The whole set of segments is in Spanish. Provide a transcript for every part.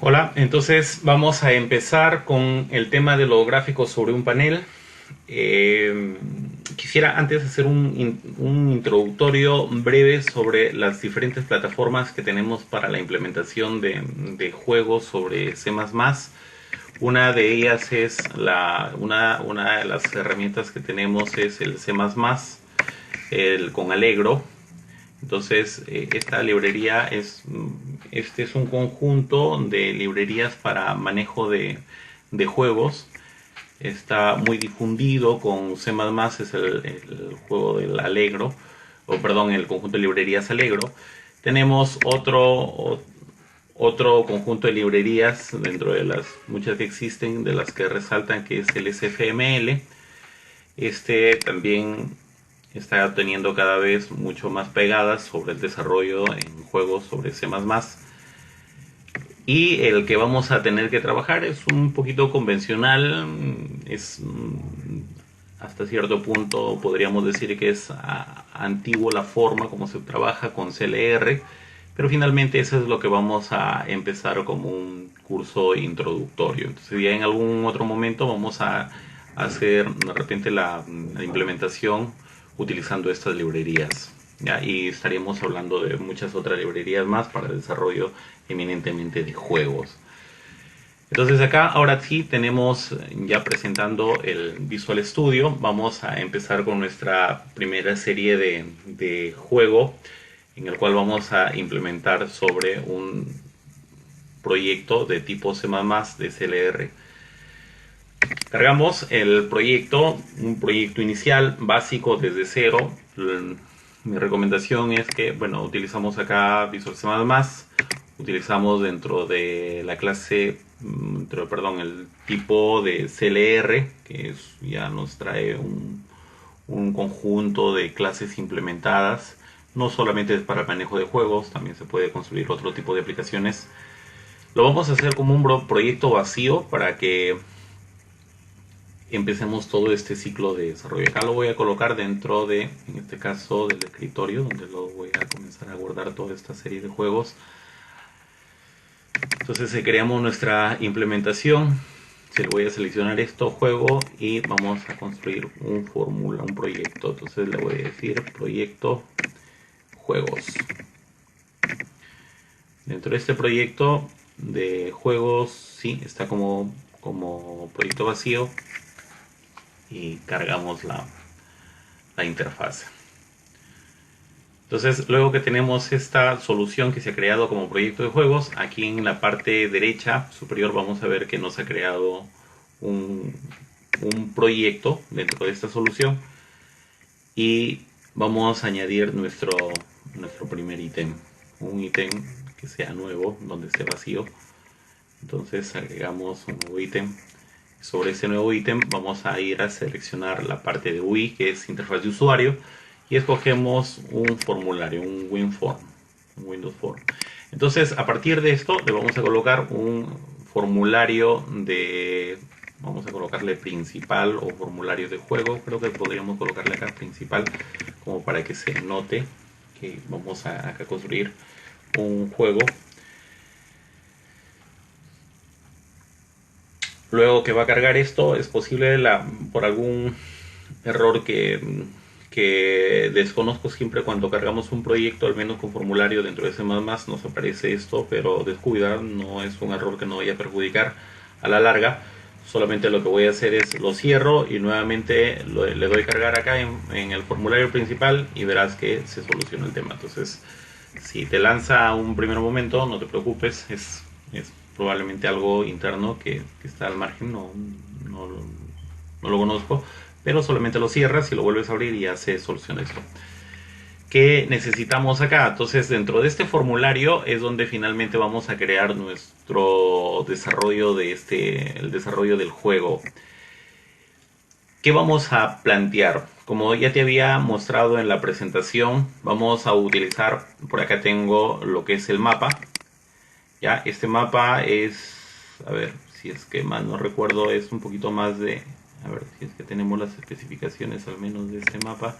Hola, entonces vamos a empezar con el tema de los gráficos sobre un panel. Eh, Quisiera antes hacer un introductorio breve sobre las diferentes plataformas que tenemos para la implementación de juegos sobre C++. Una de ellas es una de las herramientas que tenemos es el C++, con Allegro. Entonces, esta librería este es un conjunto de librerías para manejo de juegos. Está muy difundido con C++, es el juego del Allegro, o perdón, el conjunto de librerías Allegro. Tenemos otro conjunto de librerías dentro de las muchas que existen, de las que resaltan, que es el SFML. Este también está teniendo cada vez mucho más pegadas sobre el desarrollo en juegos sobre C++. Y el que vamos a tener que trabajar es un poquito convencional, es hasta cierto punto podríamos decir que es antiguo la forma como se trabaja con CLR, pero finalmente eso es lo que vamos a empezar como un curso introductorio. Entonces ya en algún otro momento vamos a hacer de repente la implementación utilizando estas librerías. ¿Ya? Y estaríamos hablando de muchas otras librerías más para el desarrollo eminentemente de juegos. Entonces acá ahora sí tenemos ya presentando el Visual Studio. Vamos a empezar con nuestra primera serie de juego en el cual vamos a implementar sobre un proyecto de tipo C++ de CLR. Cargamos el proyecto, un proyecto inicial básico desde cero. Mi recomendación es que, bueno, utilizamos acá Visual C++, utilizamos dentro de la clase, perdón, el tipo de CLR, que ya nos trae un conjunto de clases implementadas. No solamente es para manejo de juegos, también se puede construir otro tipo de aplicaciones. Lo vamos a hacer como un proyecto vacío para que empecemos todo este ciclo de desarrollo. Acá lo voy a colocar dentro de, en este caso, del escritorio, donde lo voy a comenzar a guardar toda esta serie de juegos. Entonces creamos nuestra implementación. Se le voy a seleccionar esto, juego, y vamos a construir un fórmula, un proyecto. Entonces le voy a decir proyecto juegos. Dentro de este proyecto de juegos, sí, está como proyecto vacío, y cargamos la interfaz. Entonces, luego que tenemos esta solución que se ha creado como proyecto de juegos, aquí en la parte derecha superior vamos a ver que nos ha creado un proyecto dentro de esta solución, y vamos a añadir nuestro primer ítem, un ítem que sea nuevo, donde esté vacío. Entonces agregamos un nuevo ítem. Sobre ese nuevo ítem vamos a ir a seleccionar la parte de UI, que es interfaz de usuario, y escogemos un formulario, un WinForm, un Windows Form. Entonces, a partir de esto le vamos a colocar un formulario vamos a colocarle principal o formulario de juego. Creo que podríamos colocarle acá principal, como para que se note que vamos a construir un juego. Luego que va a cargar esto, es posible por algún error que desconozco, siempre cuando cargamos un proyecto, al menos con formulario dentro de C++, nos aparece esto, pero descuida, no es un error que no vaya a perjudicar a la larga. Solamente lo que voy a hacer es lo cierro y nuevamente le doy cargar acá en el formulario principal, y verás que se soluciona el tema. Entonces, si te lanza a un primer momento, no te preocupes, es probablemente algo interno que está al margen, no, no lo conozco, pero solamente lo cierras y lo vuelves a abrir y ya se soluciona esto. ¿Qué necesitamos acá? Entonces, dentro de este formulario es donde finalmente vamos a crear nuestro desarrollo el desarrollo del juego. ¿Qué vamos a plantear? Como ya te había mostrado en la presentación, vamos a utilizar, por acá tengo lo que es el mapa. Ya, este mapa es, a ver, si es que mal no recuerdo, es un poquito más de, a ver, si es que tenemos las especificaciones al menos de este mapa.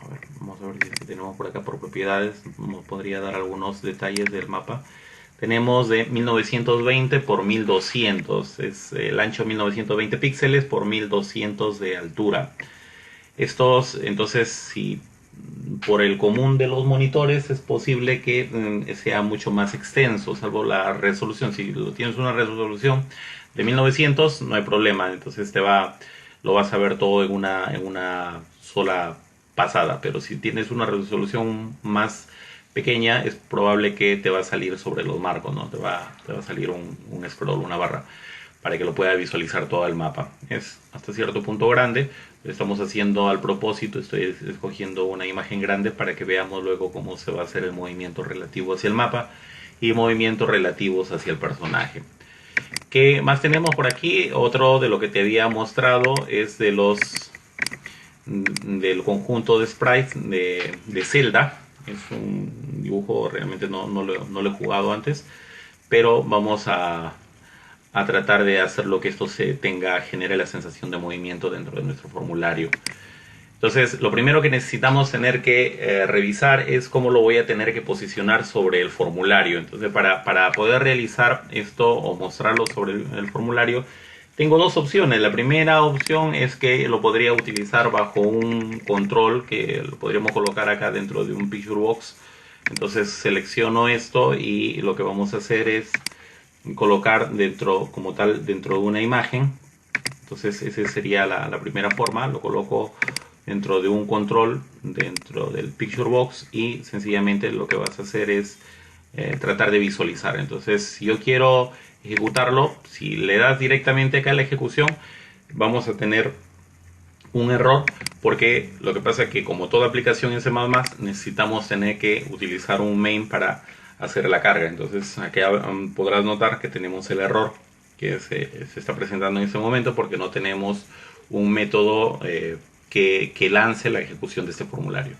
A ver, vamos a ver si es que tenemos por acá por propiedades, nos podría dar algunos detalles del mapa. tenemos de 1920 por 1200, es el ancho 1920 píxeles por 1200 de altura. Estos, entonces, si por el común de los monitores es posible que sea mucho más extenso, salvo la resolución. Si lo tienes una resolución de 1900, no hay problema, entonces lo vas a ver todo en una sola pasada. Pero si tienes una resolución más pequeña, es probable que te va a salir sobre los marcos, ¿no? Te va a salir un scroll, una barra, para que lo pueda visualizar todo el mapa. Es hasta cierto punto grande, lo estamos haciendo al propósito, estoy escogiendo una imagen grande para que veamos luego cómo se va a hacer el movimiento relativo hacia el mapa y movimientos relativos hacia el personaje. ¿Qué más tenemos por aquí? Otro de lo que te había mostrado es del conjunto de sprites de Zelda. Es un dibujo, realmente no lo he jugado antes, pero vamos a tratar de hacer lo que esto genere la sensación de movimiento dentro de nuestro formulario. Entonces, lo primero que necesitamos tener que revisar es cómo lo voy a tener que posicionar sobre el formulario. Entonces, para poder realizar esto o mostrarlo sobre el formulario, tengo dos opciones. La primera opción es que lo podría utilizar bajo un control que lo podríamos colocar acá dentro de un picture box. Entonces, selecciono esto y lo que vamos a hacer es colocar como tal dentro de una imagen. Entonces esa sería la primera forma, lo coloco dentro de un control, dentro del picture box, y sencillamente lo que vas a hacer es tratar de visualizar. Entonces, si yo quiero ejecutarlo, si le das directamente acá a la ejecución, vamos a tener un error, porque lo que pasa es que, como toda aplicación en C++, necesitamos tener que utilizar un main para hacer la carga. Entonces aquí podrás notar que tenemos el error que se está presentando en este momento, porque no tenemos un método que lance la ejecución de este formulario.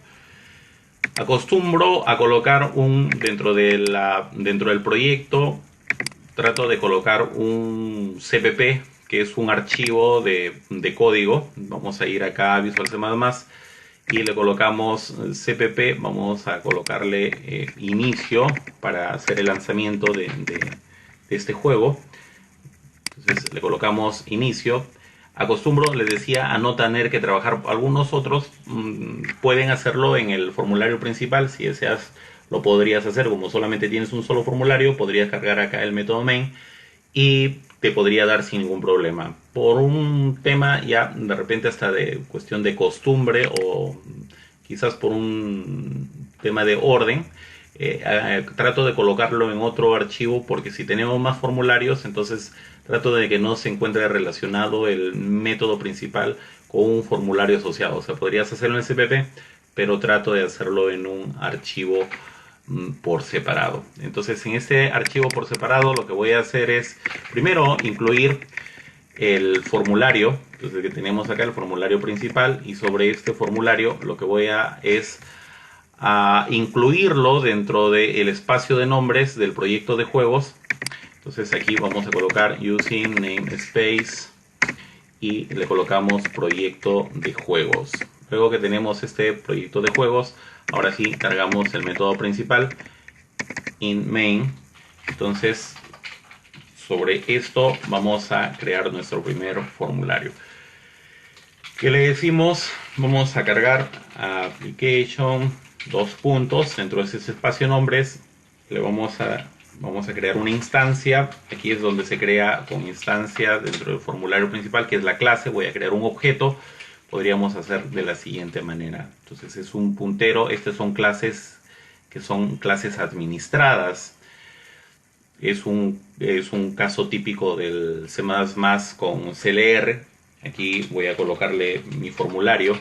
Acostumbro a colocar dentro del proyecto, trato de colocar un CPP, que es un archivo de código. Vamos a ir acá a Visual C++ y le colocamos CPP. Vamos a colocarle inicio para hacer el lanzamiento de este juego. Entonces le colocamos inicio. Acostumbro, les decía, a no tener que trabajar. Algunos otros pueden hacerlo en el formulario principal. Si deseas, lo podrías hacer. Como solamente tienes un solo formulario, podrías cargar acá el método main y te podría dar sin ningún problema. Por un tema ya de repente hasta de cuestión de costumbre, o quizás por un tema de orden, trato de colocarlo en otro archivo, porque si tenemos más formularios, entonces trato de que no se encuentre relacionado el método principal con un formulario asociado. O sea, podrías hacerlo en CPP, pero trato de hacerlo en un archivo por separado. Entonces, en este archivo por separado, lo que voy a hacer es primero incluir el formulario. Entonces, que tenemos acá el formulario principal, y sobre este formulario lo que voy a incluirlo dentro del espacio de nombres del proyecto de juegos. Entonces aquí vamos a colocar using namespace y le colocamos proyecto de juegos. Luego que tenemos este proyecto de juegos, ahora sí cargamos el método principal in main. Entonces, sobre esto vamos a crear nuestro primer formulario. ¿Qué le decimos? Vamos a cargar application, dos puntos, dentro de ese espacio de nombres le vamos a crear una instancia. Aquí es donde se crea con instancia dentro del formulario principal, que es la clase. Voy a crear un objeto. Podríamos hacer de la siguiente manera. Entonces es un puntero. Estas son clases que son clases administradas. Es un caso típico del C++ con CLR. Aquí voy a colocarle mi formulario.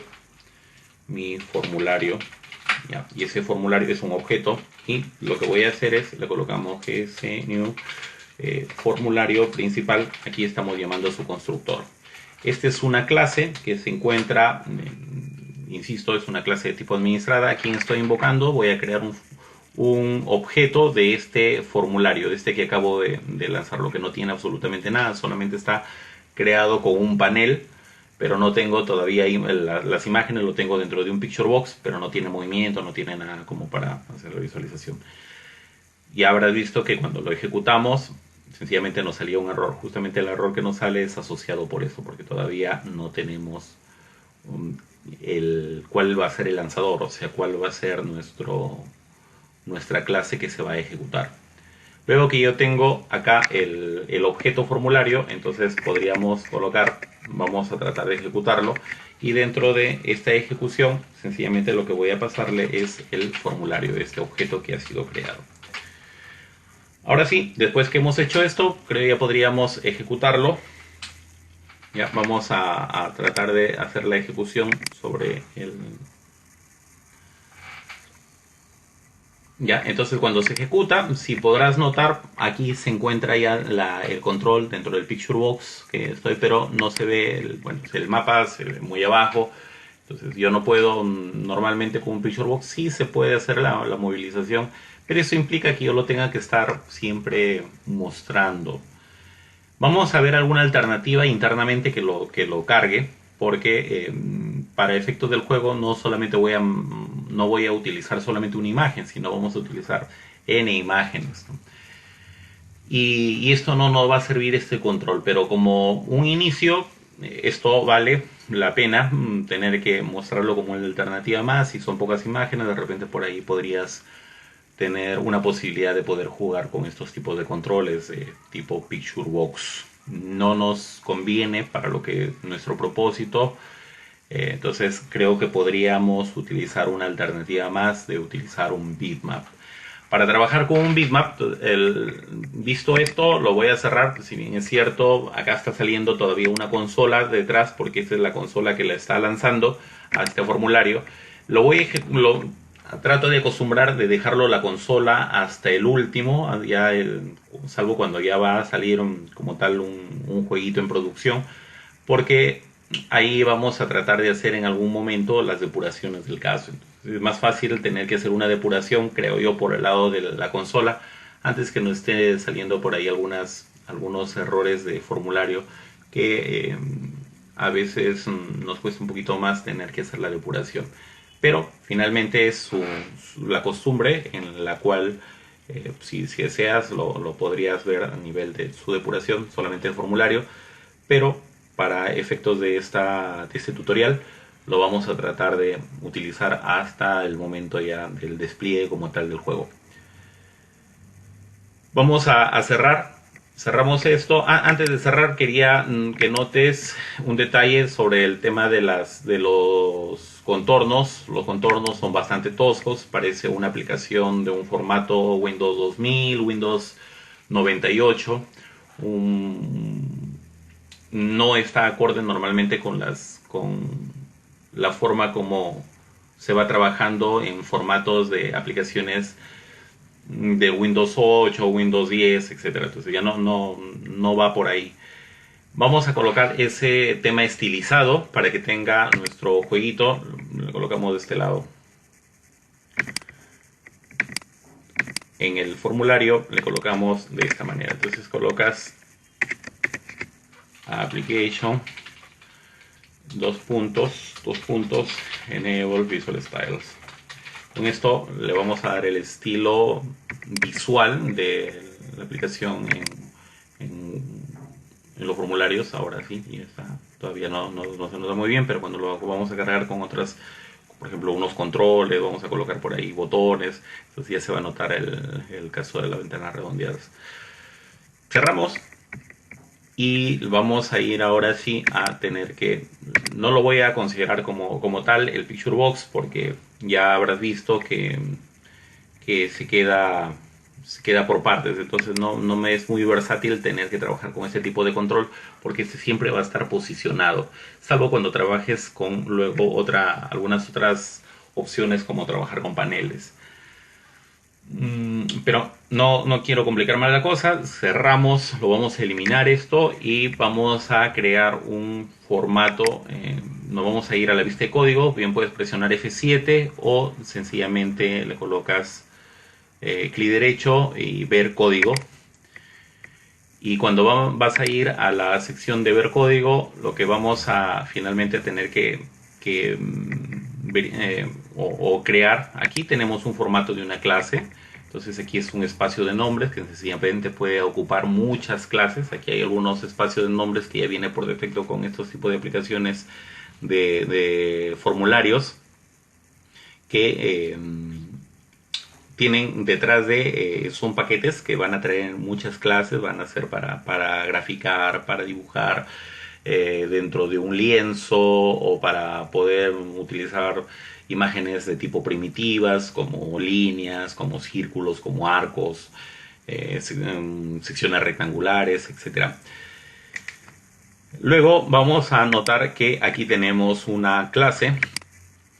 Ya, y ese formulario es un objeto, y lo que voy a hacer es le colocamos new formulario principal. Aquí estamos llamando a su constructor. Esta es una clase que se encuentra, insisto, es una clase de tipo administrada. Aquí estoy invocando, voy a crear un objeto de este formulario, de este que acabo de lanzar, lo que no tiene absolutamente nada, solamente está creado con un panel, pero no tengo todavía las imágenes. Lo tengo dentro de un picture box, pero no tiene movimiento, no tiene nada como para hacer la visualización. Ya habrás visto que cuando lo ejecutamos, sencillamente nos salía un error. Justamente el error que nos sale es asociado por eso, porque todavía no tenemos cuál va a ser el lanzador, o sea, cuál va a ser nuestra clase que se va a ejecutar. Luego que yo tengo acá el objeto formulario, entonces podríamos colocar, vamos a tratar de ejecutarlo, y dentro de esta ejecución, sencillamente lo que voy a pasarle es el formulario de este objeto que ha sido creado. Ahora sí, después que hemos hecho esto, creo que ya podríamos ejecutarlo. Ya vamos a tratar de hacer la ejecución sobre el... Ya, entonces cuando se ejecuta, si podrás notar, aquí se encuentra ya el control dentro del picture box que estoy, pero no se ve, bueno, el mapa se ve muy abajo. Entonces yo no puedo, normalmente con un picture box sí se puede hacer la movilización, pero eso implica que yo lo tenga que estar siempre mostrando. Vamos a ver alguna alternativa internamente que lo cargue, porque para efectos del juego no voy a utilizar solamente una imagen, sino vamos a utilizar n imágenes, ¿no? Y esto no nos va a servir este control, pero como un inicio, esto vale la pena tener que mostrarlo como una alternativa más. Si son pocas imágenes, de repente por ahí podrías tener una posibilidad de poder jugar con estos tipos de controles tipo Picture Box. No nos conviene para lo que nuestro propósito. Entonces creo que podríamos utilizar una alternativa más de utilizar un bitmap. Para trabajar con un bitmap, visto esto, lo voy a cerrar. Si bien es cierto, acá está saliendo todavía una consola detrás, porque esta es la consola que la está lanzando a este formulario. Trato de acostumbrar de dejarlo la consola hasta el último, salvo cuando ya va a salir como tal un jueguito en producción, porque ahí vamos a tratar de hacer en algún momento las depuraciones del caso. Entonces, es más fácil tener que hacer una depuración, creo yo, por el lado de la consola, antes que nos esté saliendo por ahí algunos errores de formulario que a veces nos cuesta un poquito más tener que hacer la depuración. Pero finalmente es la costumbre en la cual si deseas lo podrías ver a nivel de su depuración, solamente el formulario, pero para efectos de este tutorial lo vamos a tratar de utilizar hasta el momento ya del despliegue como tal del juego. Vamos a cerrar. Cerramos esto. Antes de cerrar quería que notes un detalle sobre el tema de los contornos. Los contornos son bastante toscos. Parece una aplicación de un formato Windows 2000, Windows 98. No está acorde normalmente con la forma como se va trabajando en formatos de aplicaciones de Windows 8, Windows 10, etcétera. Entonces ya no va por ahí. Vamos a colocar ese tema estilizado para que tenga nuestro jueguito. Lo colocamos de este lado. En el formulario le colocamos de esta manera. Entonces colocas Application, dos puntos, Enable Visual Styles. Con esto le vamos a dar el estilo visual de la aplicación en los formularios. Ahora sí, y está, todavía no se nos da muy bien, pero cuando lo vamos a cargar con otras, por ejemplo, unos controles, vamos a colocar por ahí botones, entonces ya se va a notar el caso de la ventana redondeadas. Cerramos. Y vamos a ir ahora sí a tener que, no lo voy a considerar como tal el Picture Box, porque ya habrás visto que se queda por partes. Entonces no me es muy versátil tener que trabajar con este tipo de control, porque este siempre va a estar posicionado, salvo cuando trabajes con luego algunas otras opciones como trabajar con paneles. Pero no quiero complicar más la cosa. Cerramos, lo vamos a eliminar esto y vamos a crear un formato. Nos vamos a ir a la vista de código. Bien, puedes presionar F7 o sencillamente le colocas clic derecho y ver código. Y cuando vas a ir a la sección de ver código, lo que vamos a finalmente tener que ver, o crear, aquí tenemos un formato de una clase Entonces aquí es un espacio de nombres que sencillamente puede ocupar muchas clases. Aquí hay algunos espacios de nombres que ya viene por defecto con estos tipos de aplicaciones de formularios que tienen detrás son paquetes que van a traer muchas clases, van a ser para graficar, para dibujar dentro de un lienzo o para poder utilizar imágenes de tipo primitivas como líneas, como círculos, como arcos, secciones rectangulares, etcétera. Luego vamos a notar que aquí tenemos una clase.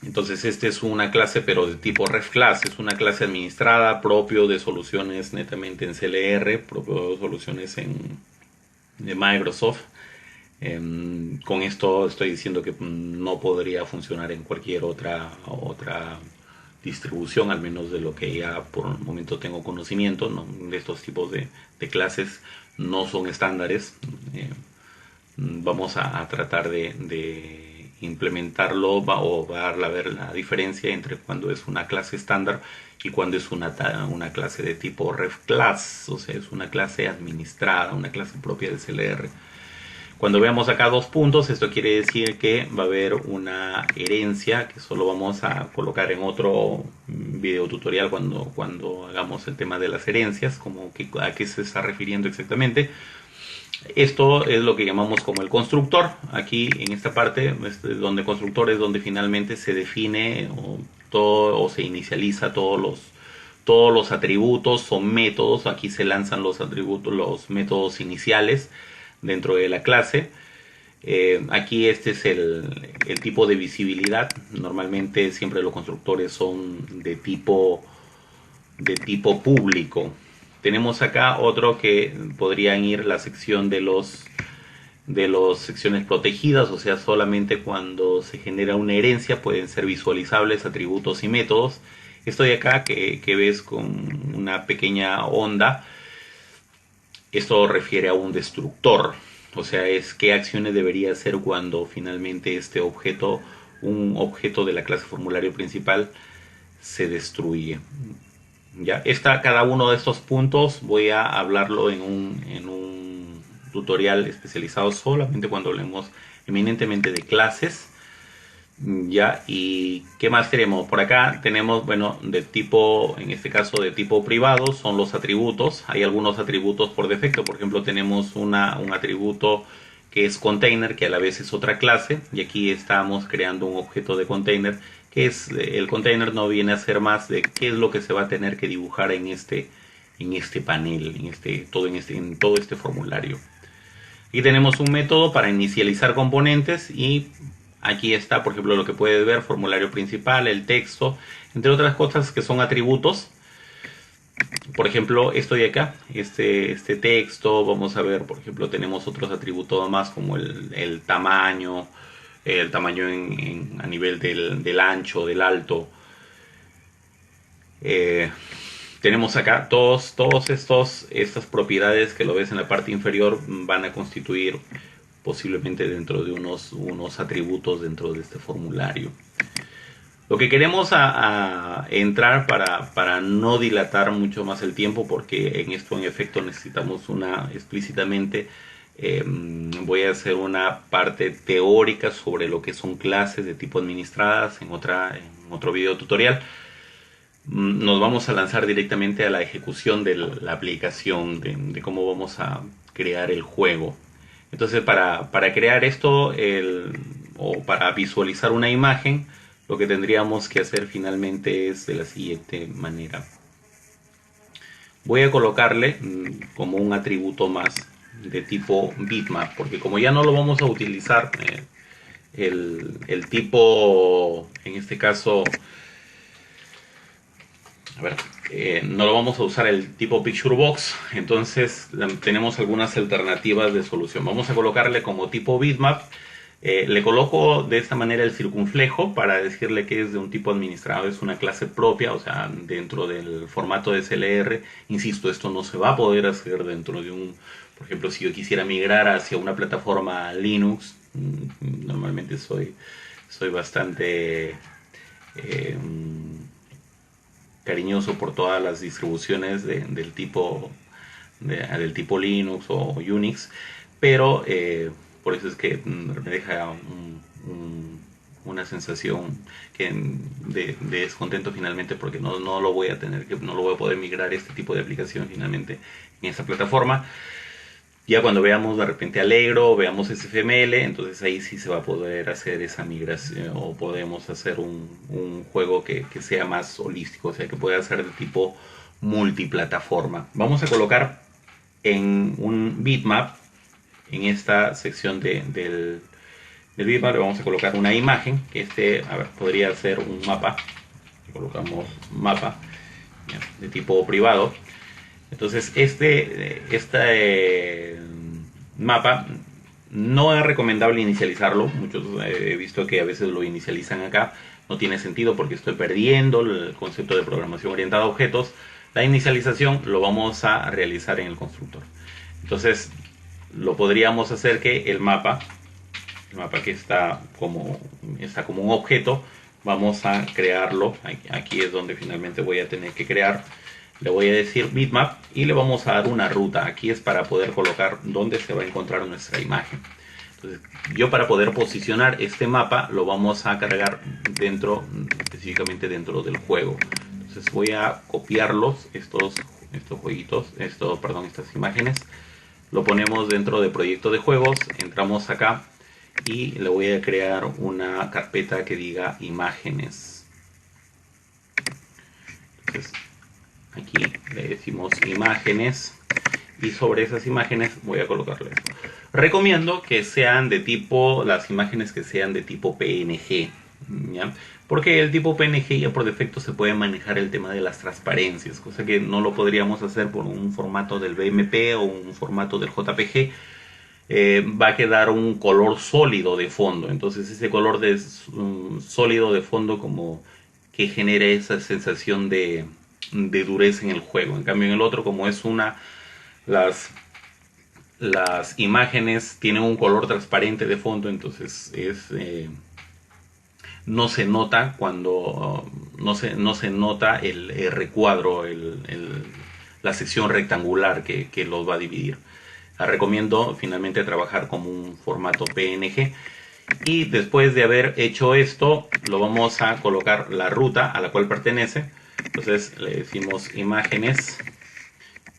Entonces esta es una clase pero de tipo ref class, es una clase administrada propio de soluciones netamente en CLR, propio de soluciones de Microsoft. Con esto estoy diciendo que no podría funcionar en cualquier otra distribución, al menos de lo que ya por el momento tengo conocimiento, ¿no? De estos tipos de clases no son estándares. Vamos a tratar de implementarlo o dar a ver la diferencia entre cuando es una clase estándar y cuando es una clase de tipo ref class, o sea, es una clase administrada, una clase propia de CLR. Cuando veamos acá 2 puntos, esto quiere decir que va a haber una herencia que solo vamos a colocar en otro video tutorial cuando hagamos el tema de las herencias, como a qué se está refiriendo exactamente. Esto es lo que llamamos como el constructor. Aquí en esta parte, donde constructor es donde finalmente se define o se inicializa todos los atributos o métodos. Aquí se lanzan los atributos, los métodos iniciales dentro de la clase. Aquí este es el tipo de visibilidad. Normalmente siempre los constructores son de tipo público. Tenemos acá otro que podrían ir la sección de los secciones protegidas, o sea, solamente cuando se genera una herencia pueden ser visualizables atributos y métodos. Esto de acá que ves con una pequeña onda, esto refiere a un destructor, o sea, es qué acciones debería hacer cuando finalmente este objeto, un objeto de la clase formulario principal, se destruye. Ya cada uno de estos puntos voy a hablarlo en un tutorial especializado solamente cuando hablemos eminentemente de clases. Ya, y qué más tenemos por acá. Tenemos, bueno, de tipo, en este caso de tipo privado, son los atributos. Hay algunos atributos por defecto. Por ejemplo, tenemos un atributo que es container, que a la vez es otra clase, y aquí estamos creando un objeto de container, que es el container. No viene a ser más de qué es lo que se va a tener que dibujar en este panel, en todo este formulario. Aquí tenemos un método para inicializar componentes y aquí está, por ejemplo, lo que puedes ver: formulario principal, el texto, entre otras cosas que son atributos. Por ejemplo, esto de acá, este texto, vamos a ver, por ejemplo, tenemos otros atributos más como el tamaño a nivel del ancho, del alto. Tenemos acá todos estas propiedades que lo ves en la parte inferior van a constituir posiblemente dentro de unos atributos dentro de este formulario. Lo que queremos entrar para no dilatar mucho más el tiempo, porque en esto en efecto necesitamos explícitamente, voy a hacer una parte teórica sobre lo que son clases de tipo administradas en otro video tutorial. Nos vamos a lanzar directamente a la ejecución de la aplicación, de cómo vamos a crear el juego. Entonces para crear esto o para visualizar una imagen, lo que tendríamos que hacer finalmente es de la siguiente manera. Voy a colocarle como un atributo más de tipo bitmap, porque como ya no lo vamos a utilizar el tipo, en este caso, no lo vamos a usar el tipo picture box, entonces tenemos algunas alternativas de solución. Vamos a colocarle como tipo bitmap. Le coloco de esta manera el circunflejo para decirle que es de un tipo administrado, es una clase propia, o sea, dentro del formato de CLR. Insisto, esto no se va a poder hacer dentro de por ejemplo, si yo quisiera migrar hacia una plataforma Linux, normalmente soy bastante cariñoso por todas las distribuciones del del tipo Linux o Unix, pero por eso es que me deja una sensación de descontento finalmente, porque no lo voy a tener no lo voy a poder migrar este tipo de aplicación finalmente en esa plataforma. Ya cuando veamos de repente Allegro, veamos SFML, entonces ahí sí se va a poder hacer esa migración, o podemos hacer un juego que sea más holístico, o sea, que pueda ser de tipo multiplataforma. Vamos a colocar en un bitmap, en esta sección del bitmap, le vamos a colocar una imagen, que a ver, podría ser un mapa. Colocamos mapa de tipo privado. Entonces mapa no es recomendable inicializarlo. Muchos he visto que a veces lo inicializan acá. No tiene sentido porque estoy perdiendo el concepto de programación orientada a objetos. La inicialización lo vamos a realizar en el constructor. Entonces lo podríamos hacer que el mapa que está como un objeto, vamos a crearlo. Aquí es donde finalmente voy a tener que crear. Le voy a decir bitmap y le vamos a dar una ruta. Aquí es para poder colocar dónde se va a encontrar nuestra imagen. Entonces, yo para poder posicionar este mapa lo vamos a cargar específicamente dentro del juego. Entonces voy a copiarlos, estas imágenes. Lo ponemos dentro de proyecto de juegos, entramos acá y le voy a crear una carpeta que diga imágenes. Entonces, aquí le decimos imágenes y sobre esas imágenes voy a colocarle esto. Recomiendo que sean las imágenes que sean de tipo PNG, ¿ya? Porque el tipo PNG ya por defecto se puede manejar el tema de las transparencias, cosa que no lo podríamos hacer por un formato del BMP o un formato del JPG. Va a quedar un color sólido de fondo. Entonces ese color sólido de fondo como que genera esa sensación de dureza en el juego. En cambio en el otro, como es las imágenes tienen un color transparente de fondo, entonces no se nota no se nota el recuadro, la sección rectangular que los va a dividir. Recomiendo finalmente trabajar como un formato PNG. Y después de haber hecho esto, lo vamos a colocar la ruta a la cual pertenece. Entonces le decimos imágenes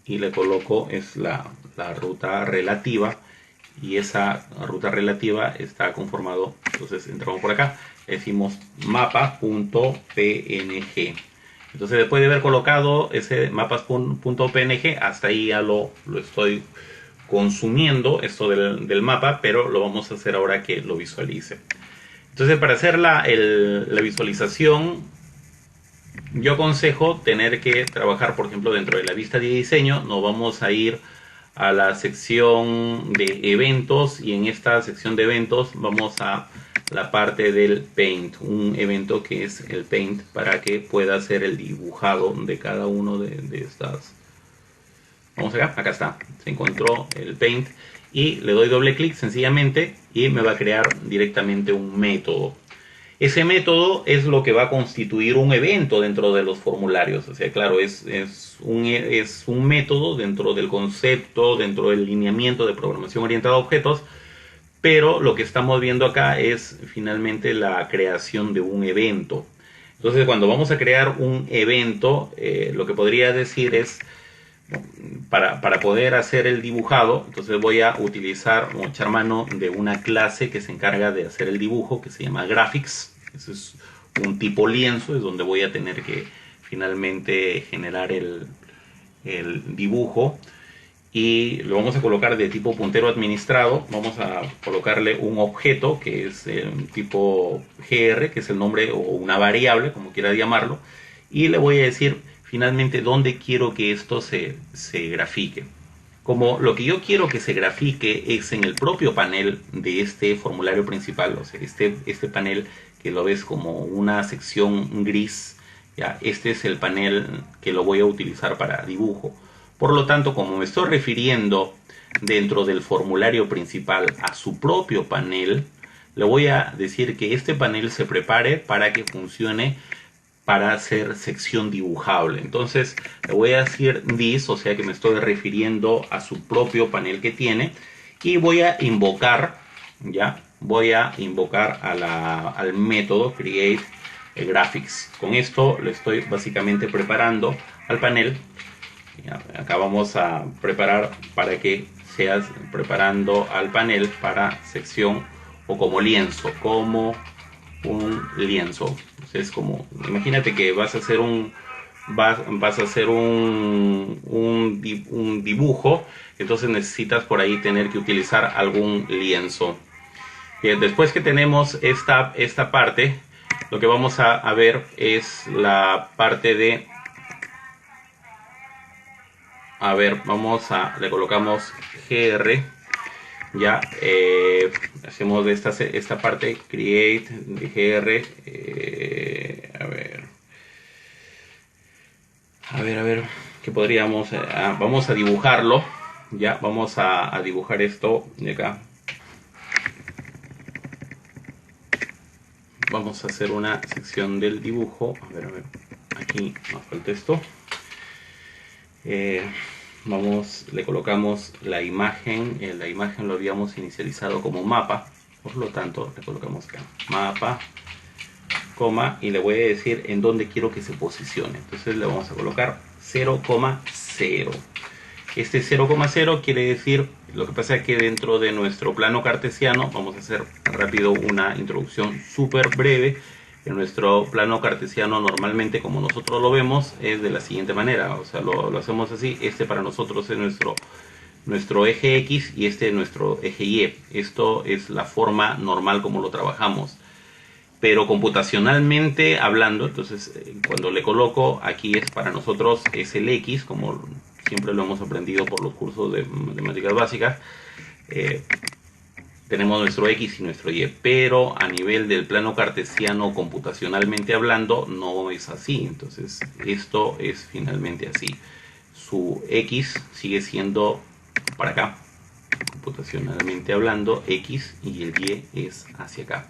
y le coloco la ruta relativa, y esa ruta relativa está conformado. Entonces entramos por acá, le decimos mapa.png. Entonces después de haber colocado ese mapas.png, hasta ahí ya lo estoy consumiendo, esto del mapa, pero lo vamos a hacer ahora que lo visualice. Entonces para hacer la visualización, yo aconsejo tener que trabajar, por ejemplo, dentro de la vista de diseño. Nos vamos a ir a la sección de eventos, y en esta sección de eventos vamos a la parte del Paint, un evento que es el Paint, para que pueda hacer el dibujado de cada uno de estas. Vamos acá está, se encontró el Paint, y le doy doble clic sencillamente y me va a crear directamente un método. Ese método es lo que va a constituir un evento dentro de los formularios. O sea, claro, es un método dentro del concepto, dentro del lineamiento de programación orientada a objetos, pero lo que estamos viendo acá es finalmente la creación de un evento. Entonces, cuando vamos a crear un evento, lo que podría decir es, para poder hacer el dibujado, entonces voy a echar mano de una clase que se encarga de hacer el dibujo, que se llama graphics. Eso es un tipo lienzo, es donde voy a tener que finalmente generar el dibujo, y lo vamos a colocar de tipo puntero administrado. Vamos a colocarle un objeto que es tipo gr, que es el nombre o una variable, como quiera llamarlo, y le voy a decir finalmente dónde quiero que esto se grafique. Como lo que yo quiero que se grafique es en el propio panel de este formulario principal, o sea, este panel que lo ves como una sección gris, ya, este es el panel que lo voy a utilizar para dibujo. Por lo tanto, como me estoy refiriendo dentro del formulario principal a su propio panel, le voy a decir que este panel se prepare para que funcione para hacer sección dibujable. Entonces le voy a decir this, o sea que me estoy refiriendo a su propio panel que tiene, y voy a invocar, ya, voy a invocar al método create graphics. Con esto le estoy básicamente preparando al panel. Acá vamos a preparar para que seas preparando al panel para sección o como lienzo, como un lienzo. Entonces, como imagínate que vas a hacer vas a hacer un dibujo, entonces necesitas por ahí tener que utilizar algún lienzo. Bien, después que tenemos esta parte, lo que vamos a ver es la parte de, a ver, le colocamos gr, ya, hacemos de esta parte create de gr, a ver, ¿qué podríamos? Vamos a dibujarlo, ya, vamos a dibujar esto de acá. Vamos a hacer una sección del dibujo, a ver, aquí nos falta esto. Le colocamos la imagen lo habíamos inicializado como mapa, por lo tanto le colocamos acá mapa, coma, y le voy a decir en dónde quiero que se posicione. Entonces le vamos a colocar 0,0. Este 0,0 quiere decir, lo que pasa es que dentro de nuestro plano cartesiano, vamos a hacer rápido una introducción súper breve. En nuestro plano cartesiano normalmente, como nosotros lo vemos, es de la siguiente manera, o sea, lo hacemos así. Este para nosotros es nuestro eje X y este es nuestro eje Y. Esto es la forma normal como lo trabajamos. Pero computacionalmente hablando, entonces cuando le coloco aquí es para nosotros es el X, como siempre lo hemos aprendido por los cursos de matemáticas básicas. Tenemos nuestro X y nuestro Y, pero a nivel del plano cartesiano computacionalmente hablando no es así. Entonces esto es finalmente así. Su X sigue siendo para acá, computacionalmente hablando, X, y el Y es hacia acá.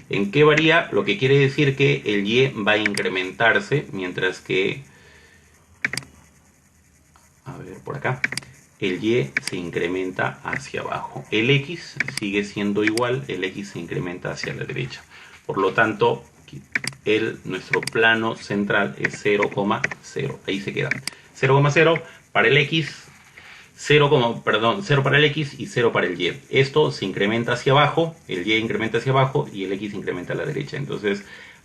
¿En qué varía? Lo que quiere decir que el Y va a incrementarse, mientras que, a ver, por acá, el Y se incrementa hacia abajo. El X sigue siendo igual, el X se incrementa hacia la derecha. Por lo tanto, nuestro plano central es 0,0. Ahí se queda. 0,0 para el X, 0 para el X y 0 para el Y. Esto se incrementa hacia abajo, el Y incrementa hacia abajo y el X incrementa a la derecha. Entonces,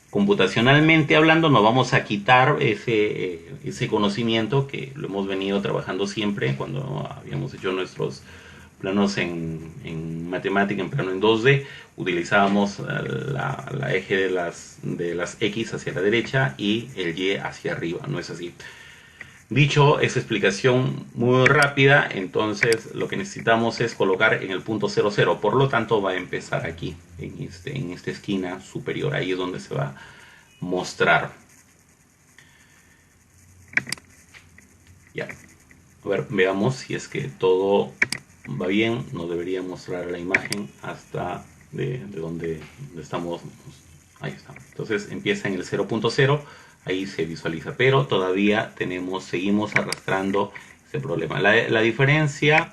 computacionalmente hablando, nos vamos a quitar ese conocimiento que lo hemos venido trabajando siempre cuando habíamos hecho nuestros planos en matemática, en plano en 2D. Utilizábamos la eje de las X hacia la derecha y el Y hacia arriba. No es así. Dicho esa explicación muy rápida, entonces lo que necesitamos es colocar en el punto 00. Por lo tanto, va a empezar aquí, en esta esquina superior. Ahí es donde se va a mostrar. Ya. A ver, veamos si es que todo va bien. Nos debería mostrar la imagen hasta de donde estamos. Ahí está. Entonces empieza en el 0.0. Ahí se visualiza, pero todavía seguimos arrastrando ese problema. La diferencia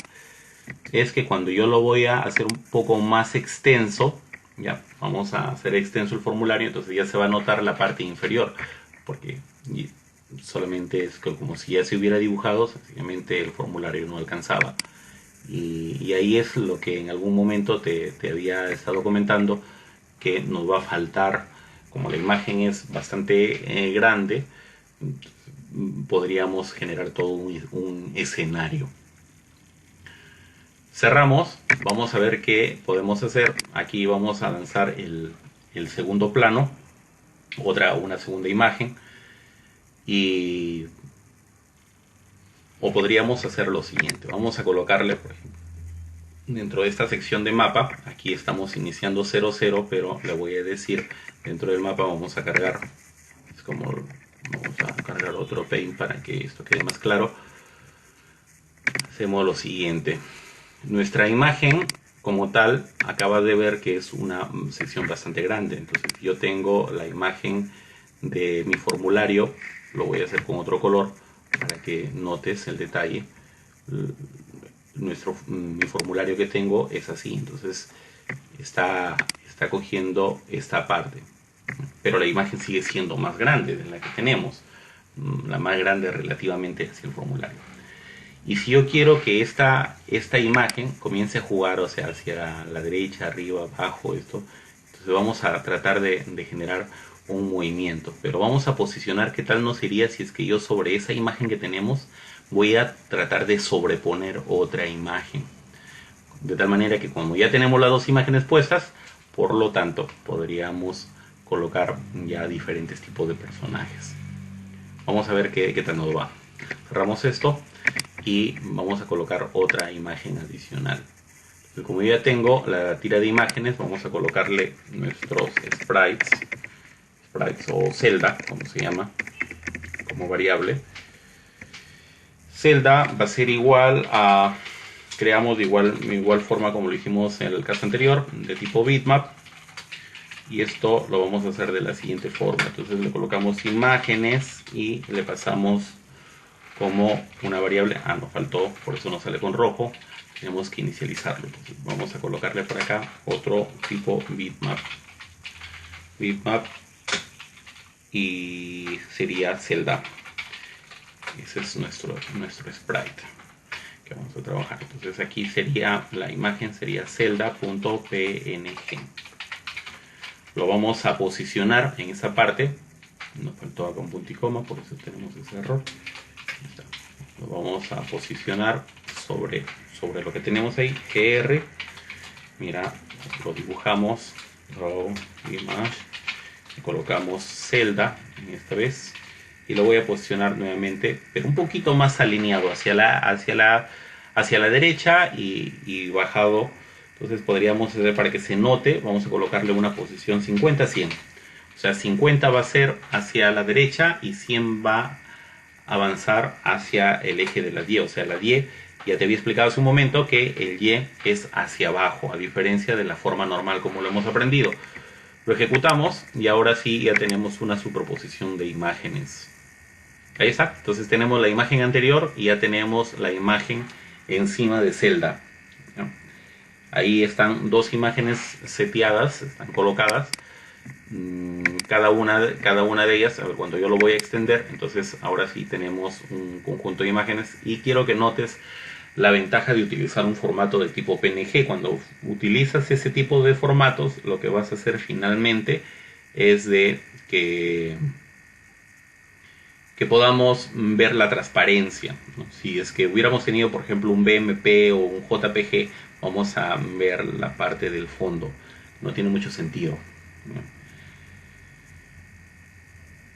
es que cuando yo lo voy a hacer un poco más extenso, ya vamos a hacer extenso el formulario, entonces ya se va a notar la parte inferior, porque solamente es como si ya se hubiera dibujado, sencillamente el formulario no alcanzaba. Y ahí es lo que en algún momento te había estado comentando, que nos va a faltar. Como la imagen es bastante grande, podríamos generar todo un escenario. Cerramos, vamos a ver qué podemos hacer. Aquí vamos a lanzar el segundo plano, una segunda imagen, o podríamos hacer lo siguiente. Vamos a colocarle, por ejemplo, dentro de esta sección de mapa, aquí estamos iniciando 00, pero le voy a decir, dentro del mapa vamos a cargar, vamos a cargar otro paint para que esto quede más claro. Hacemos lo siguiente. Nuestra imagen como tal, acabas de ver que es una sección bastante grande. Entonces yo tengo la imagen de mi formulario lo voy a hacer con otro color para que notes el detalle. Mi formulario que tengo es así, entonces está cogiendo esta parte, pero la imagen sigue siendo más grande de la que tenemos, la más grande relativamente hacia el formulario. Y si yo quiero que esta imagen comience a jugar, o sea, hacia la derecha, arriba, abajo, esto, entonces vamos a tratar de generar un movimiento, pero vamos a posicionar qué tal nos iría si es que yo sobre esa imagen que tenemos voy a tratar de sobreponer otra imagen, de tal manera que como ya tenemos las dos imágenes puestas, por lo tanto podríamos colocar ya diferentes tipos de personajes. Vamos a ver qué tal nos va. Cerramos esto y vamos a colocar otra imagen adicional. Entonces, como ya tengo la tira de imágenes, vamos a colocarle nuestros sprites o celda, como se llama, como variable. Celda va a ser igual a, creamos de igual forma como lo hicimos en el caso anterior, de tipo bitmap. Y esto lo vamos a hacer de la siguiente forma. Entonces le colocamos imágenes y le pasamos como una variable. Nos faltó, por eso nos sale con rojo. Tenemos que inicializarlo. Entonces vamos a colocarle por acá otro tipo bitmap. Bitmap y sería celda. Ese es nuestro sprite que vamos a trabajar. Entonces aquí sería, la imagen sería celda.png. Lo vamos a posicionar en esa parte. Nos faltó acá un punto y coma, por eso tenemos ese error. Lo vamos a posicionar sobre lo que tenemos ahí, gr. Mira, lo dibujamos, raw image, colocamos celda en esta vez y lo voy a posicionar nuevamente, pero un poquito más alineado hacia la derecha y bajado. Entonces podríamos hacer, para que se note, vamos a colocarle una posición 50-100. O sea, 50 va a ser hacia la derecha y 100 va a avanzar hacia el eje de la Y. O sea, la Y, ya te había explicado hace un momento que el Y es hacia abajo, a diferencia de la forma normal como lo hemos aprendido. Lo ejecutamos y ahora sí ya tenemos una superposición de imágenes. Ahí está. Entonces tenemos la imagen anterior y ya tenemos la imagen encima de celda. Ahí están dos imágenes seteadas, están colocadas. Cada una de ellas, cuando yo lo voy a extender, entonces ahora sí tenemos un conjunto de imágenes. Y quiero que notes la ventaja de utilizar un formato de tipo PNG. Cuando utilizas ese tipo de formatos, lo que vas a hacer finalmente es de que podamos ver la transparencia, ¿no? Si es que hubiéramos tenido, por ejemplo, un BMP o un JPG, vamos a ver la parte del fondo. No tiene mucho sentido, ¿no?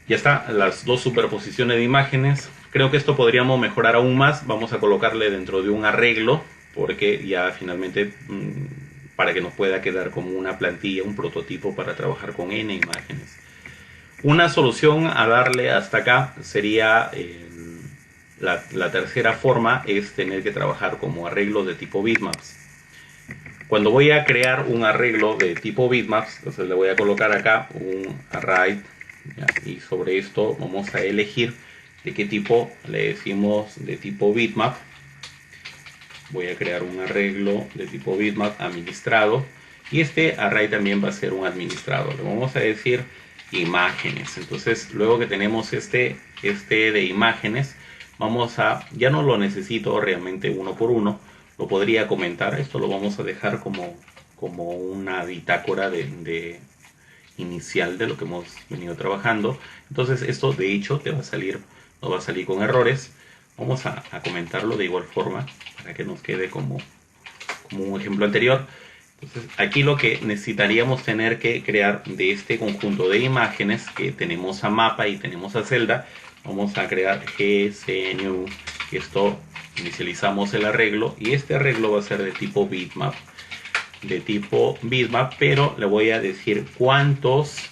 Ya está, las dos superposiciones de imágenes. Creo que esto podríamos mejorar aún más. Vamos a colocarle dentro de un arreglo, porque ya finalmente, para que nos pueda quedar como una plantilla, un prototipo para trabajar con N imágenes. Una solución a darle hasta acá sería, la tercera forma es tener que trabajar como arreglo de tipo bitmaps. Cuando voy a crear un arreglo de tipo bitmaps, entonces le voy a colocar acá un array, ¿ya? Y sobre esto vamos a elegir de qué tipo. Le decimos de tipo bitmap. Voy a crear un arreglo de tipo bitmap administrado y este array también va a ser un administrado. Le vamos a decir imágenes. Entonces luego que tenemos este de imágenes, vamos a, ya no lo necesito realmente uno por uno, lo podría comentar. Esto lo vamos a dejar como una bitácora de inicial de lo que hemos venido trabajando. Entonces esto de hecho te va a salir, no va a salir con errores. Vamos a comentarlo de igual forma para que nos quede como un ejemplo anterior. Entonces aquí lo que necesitaríamos tener que crear de este conjunto de imágenes que tenemos a mapa y tenemos a celda, vamos a crear gcnew, y esto inicializamos el arreglo y este arreglo va a ser de tipo bitmap, pero le voy a decir cuántas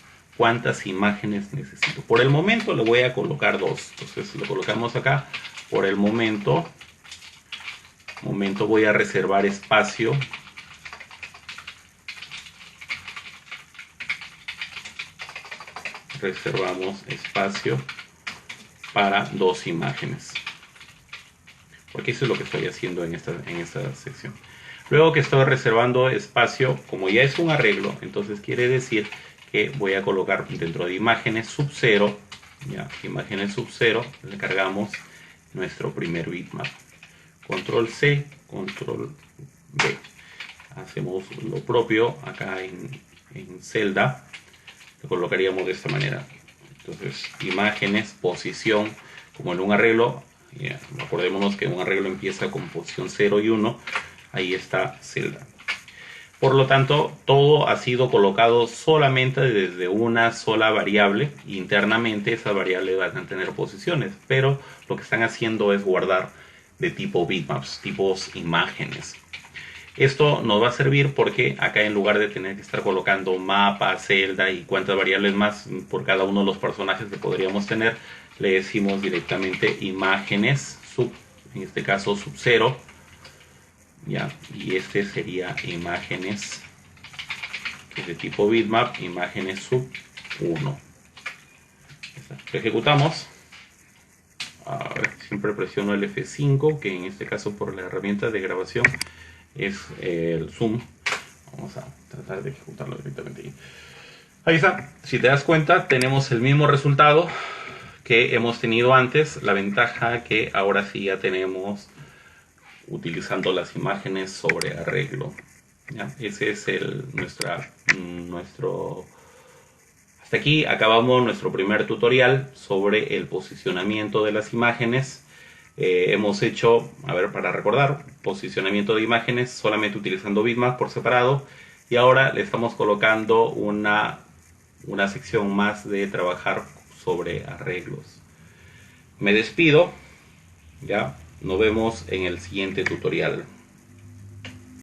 imágenes necesito. Por el momento le voy a colocar dos, entonces lo colocamos acá. Por el momento voy a reservar espacio reservamos espacio para 2 imágenes, porque eso es lo que estoy haciendo en esta sección. Luego que estoy reservando espacio, como ya es un arreglo, entonces quiere decir que voy a colocar dentro de imágenes sub 0, ya, imágenes sub 0, le cargamos nuestro primer bitmap. Control C, control B. Hacemos lo propio acá en celda, lo colocaríamos de esta manera. Entonces, imágenes, posición, como en un arreglo, ya, acordémonos que un arreglo empieza con posición 0 y 1, ahí está celda. Por lo tanto, todo ha sido colocado solamente desde una sola variable. Internamente esa variable va a tener posiciones, pero lo que están haciendo es guardar de tipo bitmaps, tipos imágenes. Esto nos va a servir porque acá, en lugar de tener que estar colocando mapa, celda y cuántas variables más por cada uno de los personajes que podríamos tener, le decimos directamente imágenes sub, en este caso sub 0, ya, y este sería imágenes, que es de tipo bitmap, imágenes sub 1. Lo ejecutamos. A ver, siempre presiono el F5, que en este caso por la herramienta de grabación es el zoom. Vamos a tratar de ejecutarlo directamente ahí. Ahí está. Si te das cuenta, tenemos el mismo resultado que hemos tenido antes. La ventaja que ahora sí ya tenemos utilizando las imágenes sobre arreglo. ¿Ya? Ese es nuestro... Hasta aquí acabamos nuestro primer tutorial sobre el posicionamiento de las imágenes. Hemos hecho, a ver, para recordar, posicionamiento de imágenes solamente utilizando bitmaps por separado, y ahora le estamos colocando una sección más de trabajar sobre arreglos. Me despido, ya, nos vemos en el siguiente tutorial.